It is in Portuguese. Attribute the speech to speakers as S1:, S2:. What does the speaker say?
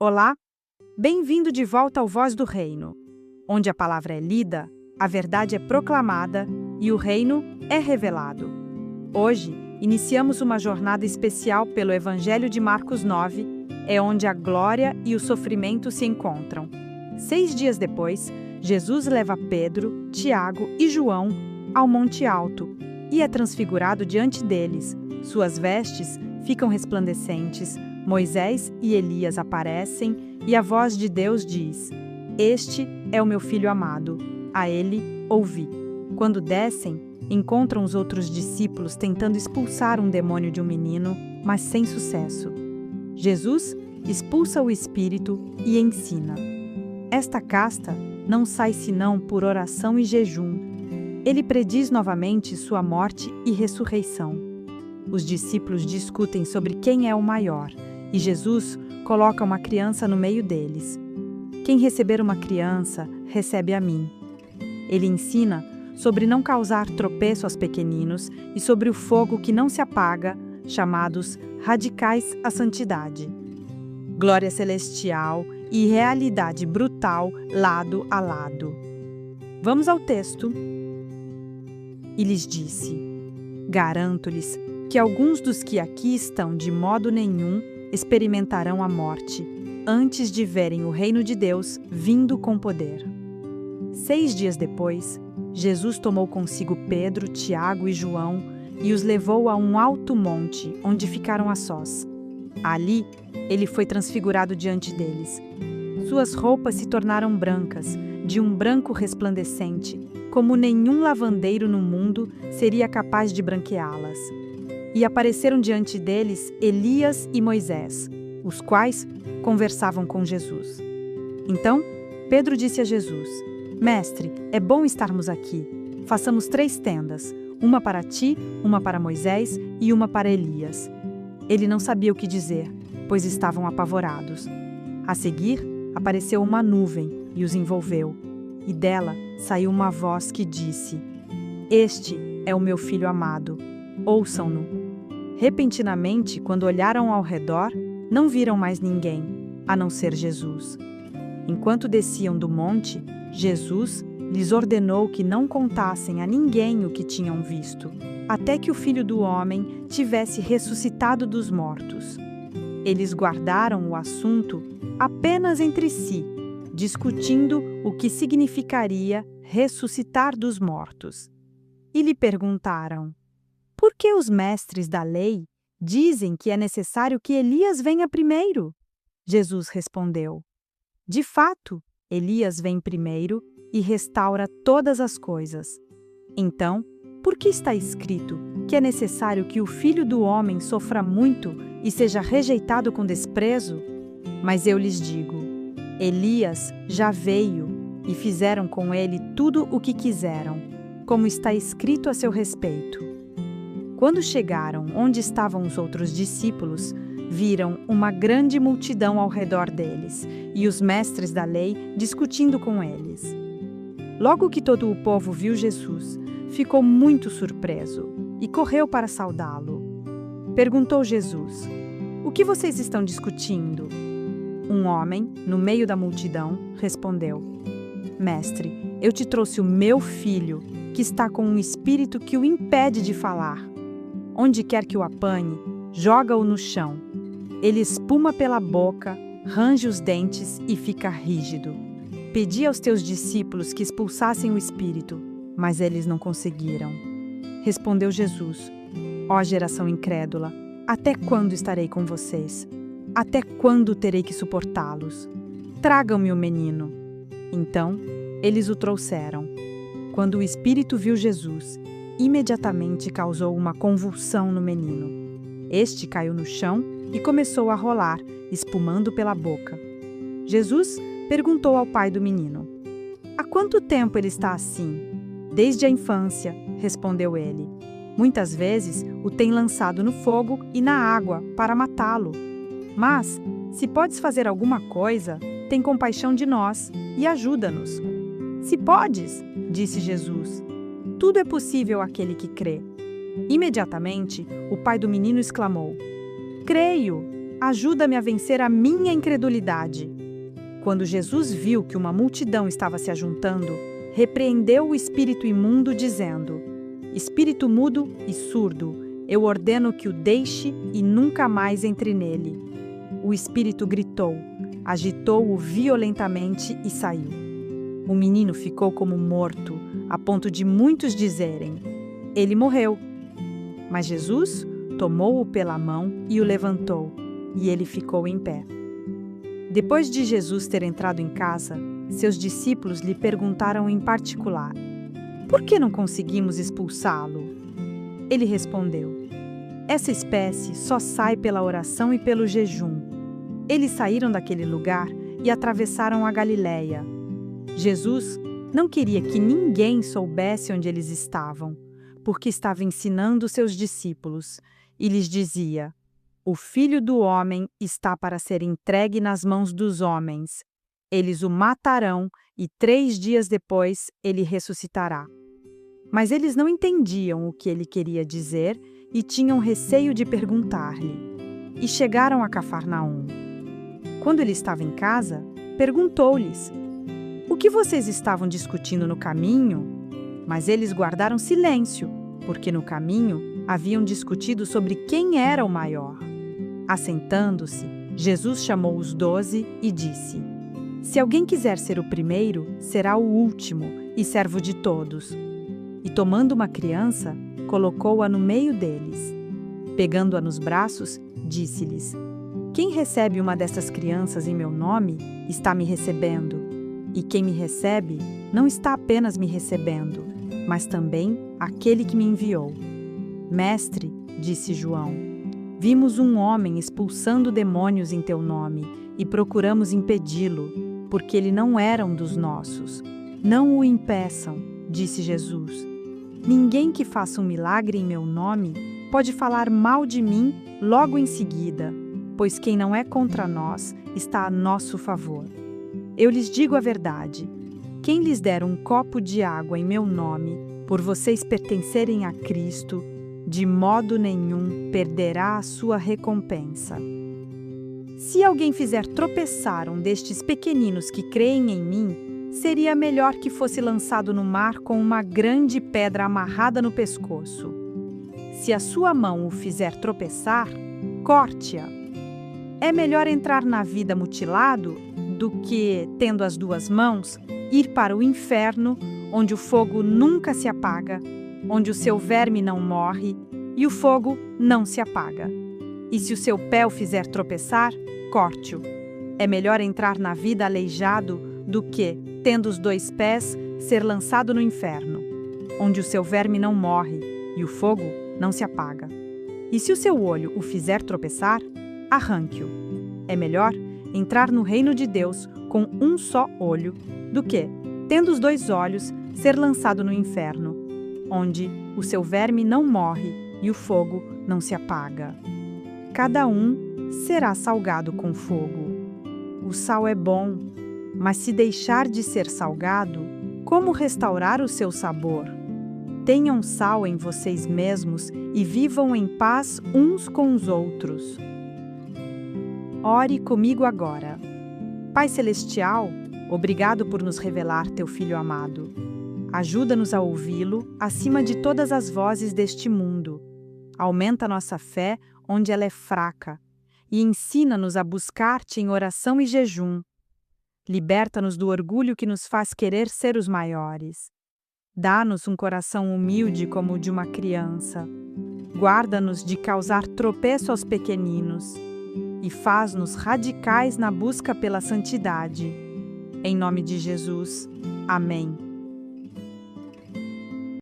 S1: Olá, bem-vindo de volta ao Voz do Reino, onde a palavra é lida, a verdade é proclamada e o reino é revelado. Hoje, iniciamos uma jornada especial pelo Evangelho de Marcos 9, onde a glória e o sofrimento se encontram. 6 dias depois, Jesus leva Pedro, Tiago e João ao Monte Alto e é transfigurado diante deles. Suas vestes ficam resplandecentes, Moisés e Elias aparecem e a voz de Deus diz: "Este é o meu filho amado, a ele ouvi." Quando descem, encontram os outros discípulos tentando expulsar um demônio de um menino, mas sem sucesso. Jesus expulsa o espírito e ensina. Esta casta não sai senão por oração e jejum. Ele prediz novamente sua morte e ressurreição. Os discípulos discutem sobre quem é o maior, e Jesus coloca uma criança no meio deles. Quem receber uma criança, recebe a mim. Ele ensina sobre não causar tropeço aos pequeninos e sobre o fogo que não se apaga, chamados radicais à santidade. Glória celestial e realidade brutal lado a lado. Vamos ao texto. E lhes disse: "Garanto-lhes que alguns dos que aqui estão de modo nenhum experimentarão a morte, antes de verem o reino de Deus vindo com poder." 6 dias depois, Jesus tomou consigo Pedro, Tiago e João e os levou a um alto monte, onde ficaram a sós. Ali, ele foi transfigurado diante deles. Suas roupas se tornaram brancas, de um branco resplandecente, como nenhum lavandeiro no mundo seria capaz de branqueá-las. E apareceram diante deles Elias e Moisés, os quais conversavam com Jesus. Então, Pedro disse a Jesus: "Mestre, é bom estarmos aqui. Façamos 3 tendas, uma para ti, uma para Moisés e uma para Elias." Ele não sabia o que dizer, pois estavam apavorados. A seguir, apareceu uma nuvem e os envolveu, e dela saiu uma voz que disse: "Este é o meu filho amado, ouçam-no." Repentinamente, quando olharam ao redor, não viram mais ninguém, a não ser Jesus. Enquanto desciam do monte, Jesus lhes ordenou que não contassem a ninguém o que tinham visto, até que o Filho do Homem tivesse ressuscitado dos mortos. Eles guardaram o assunto apenas entre si, discutindo o que significaria ressuscitar dos mortos. E lhe perguntaram: "Por que os mestres da lei dizem que é necessário que Elias venha primeiro?" Jesus respondeu: "De fato, Elias vem primeiro e restaura todas as coisas. Então, por que está escrito que é necessário que o Filho do Homem sofra muito e seja rejeitado com desprezo? Mas eu lhes digo, Elias já veio e fizeram com ele tudo o que quiseram, como está escrito a seu respeito." Quando chegaram onde estavam os outros discípulos, viram uma grande multidão ao redor deles e os mestres da lei discutindo com eles. Logo que todo o povo viu Jesus, ficou muito surpreso e correu para saudá-lo. Perguntou Jesus: "O que vocês estão discutindo?" Um homem, no meio da multidão, respondeu: "Mestre, eu te trouxe o meu filho, que está com um espírito que o impede de falar. Onde quer que o apanhe, joga-o no chão. Ele espuma pela boca, range os dentes e fica rígido. Pedi aos teus discípulos que expulsassem o espírito, mas eles não conseguiram." Respondeu Jesus: "Ó geração incrédula, até quando estarei com vocês? Até quando terei que suportá-los? Tragam-me o menino." Então, eles o trouxeram. Quando o espírito viu Jesus, imediatamente causou uma convulsão no menino. Este caiu no chão e começou a rolar, espumando pela boca. Jesus perguntou ao pai do menino: "Há quanto tempo ele está assim?" "Desde a infância", respondeu ele. "Muitas vezes o tem lançado no fogo e na água para matá-lo. Mas, se podes fazer alguma coisa, tem compaixão de nós e ajuda-nos." "Se podes", disse Jesus, "tudo é possível àquele que crê." Imediatamente, o pai do menino exclamou: "Creio, ajuda-me a vencer a minha incredulidade. Quando Jesus viu que uma multidão estava se ajuntando, repreendeu o espírito imundo, dizendo: Espírito mudo e surdo, eu ordeno que o deixe e nunca mais entre nele. O espírito gritou, agitou-o violentamente e saiu. O menino ficou como morto, a ponto de muitos dizerem: ele morreu. Mas Jesus tomou-o pela mão e o levantou, e ele ficou em pé. Depois de Jesus ter entrado em casa, seus discípulos lhe perguntaram em particular: por que não conseguimos expulsá-lo? Ele respondeu: essa espécie só sai pela oração e pelo jejum. Eles saíram daquele lugar e atravessaram a Galiléia. Jesus não queria que ninguém soubesse onde eles estavam, porque estava ensinando seus discípulos, e lhes dizia: o Filho do Homem está para ser entregue nas mãos dos homens. Eles o matarão e 3 dias depois ele ressuscitará. Mas eles não entendiam o que ele queria dizer e tinham receio de perguntar-lhe. E chegaram a Cafarnaum. Quando ele estava em casa, perguntou-lhes: o que vocês estavam discutindo no caminho? Mas eles guardaram silêncio, porque no caminho haviam discutido sobre quem era o maior. Assentando-se, Jesus chamou os 12 e disse: se alguém quiser ser o primeiro, será o último e servo de todos. E tomando uma criança, colocou-a no meio deles. Pegando-a nos braços, disse-lhes: quem recebe uma dessas crianças em meu nome, está me recebendo. E quem me recebe, não está apenas me recebendo, mas também aquele que me enviou. Mestre, disse João, vimos um homem expulsando demônios em teu nome e procuramos impedi-lo, porque ele não era um dos nossos. Não o impeçam, disse Jesus. Ninguém que faça um milagre em meu nome pode falar mal de mim logo em seguida, pois quem não é contra nós está a nosso favor. Eu lhes digo a verdade: quem lhes der um copo de água em meu nome, por vocês pertencerem a Cristo, de modo nenhum perderá a sua recompensa. Se alguém fizer tropeçar um destes pequeninos que creem em mim, seria melhor que fosse lançado no mar com uma grande pedra amarrada no pescoço. Se a sua mão o fizer tropeçar, corte-a. É melhor entrar na vida mutilado do que, tendo as 2 mãos, ir para o inferno, onde o fogo nunca se apaga, onde o seu verme não morre e o fogo não se apaga. E se o seu pé o fizer tropeçar, corte-o. É melhor entrar na vida aleijado do que, tendo os 2 pés, ser lançado no inferno, onde o seu verme não morre e o fogo não se apaga. E se o seu olho o fizer tropeçar, arranque-o. É melhor entrar no reino de Deus com um só olho do que, tendo os 2 olhos, ser lançado no inferno, onde o seu verme não morre e o fogo não se apaga. Cada um será salgado com fogo. O sal é bom, mas se deixar de ser salgado, como restaurar o seu sabor? Tenham sal em vocês mesmos e vivam em paz uns com os outros. Ore comigo agora. Pai Celestial, obrigado por nos revelar teu Filho amado. Ajuda-nos a ouvi-lo acima de todas as vozes deste mundo. Aumenta nossa fé onde ela é fraca e ensina-nos a buscar-te em oração e jejum. Liberta-nos do orgulho que nos faz querer ser os maiores. Dá-nos um coração humilde como o de uma criança. Guarda-nos de causar tropeço aos pequeninos e faz-nos radicais na busca pela santidade. Em nome de Jesus. Amém.